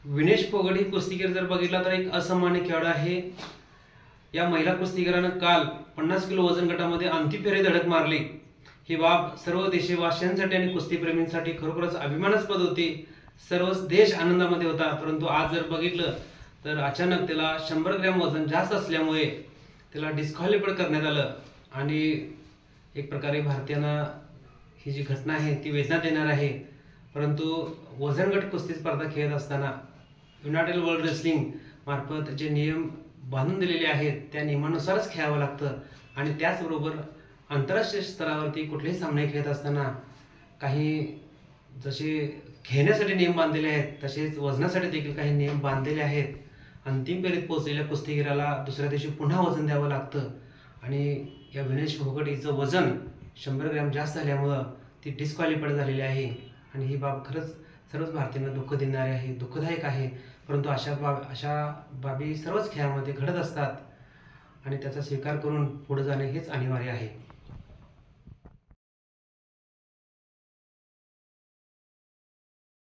विनेश फोगट ही कुस्तीगीर जर बघितला तर एक असामान्य खेळाडू आहे। या महिला कुस्तीगीरानं काल 50 किलो वजन गटामध्ये अंतिम फेरी धडक मारली। ही बाब सर्व देशवासियांसाठी आणि कुस्तीप्रेमींसाठी खरोखरच अभिमानास्पद होती। सर्व देश आनंदामध्ये होता, परंतु आज जर बघितलं तर अचानक त्याला 100 ग्रॅम वजन जास्त असल्यामुळे त्याला डिस्क्वालिफाईड करण्यात आलं आणि एक प्रकारे भारतीयांना ही जी घटना आहे ती वेदना देणार आहे। परंतु वजन गट कुस्ती स्पर्धा खेळत असताना युनायटेड वर्ल्ड रेसलिंग मार्फत जे नियम बांधून दिलेले आहेत त्या नियमानुसारच खेळावं लागतं आणि त्याचबरोबर आंतरराष्ट्रीय स्तरावरती कुठलेही सामने खेळत असताना काही जसे खेळण्यासाठी नियम बांधलेले आहेत तसेच वजनासाठी देखील काही नियम बांधलेले आहेत। अंतिम फेरीत पोहोचलेल्या कुस्तीगीराला दुसऱ्या दिवशी पुन्हा वजन द्यावं लागतं आणि या विनेश फोगट हिचं वजन 100 ग्रॅम जास्त झाल्यामुळं ती डिस्क्वालिफाईड झालेली आहे आणि ही बाब खरंच सर्वच भारतीयांना दुःख देणारी आहे, दुःखदायक आहे। परंतु अशा बाबी सर्वच खेळामध्ये घडत असतात आणि त्याचा स्वीकार करून पुढे जाणे हेच अनिवार्य आहे।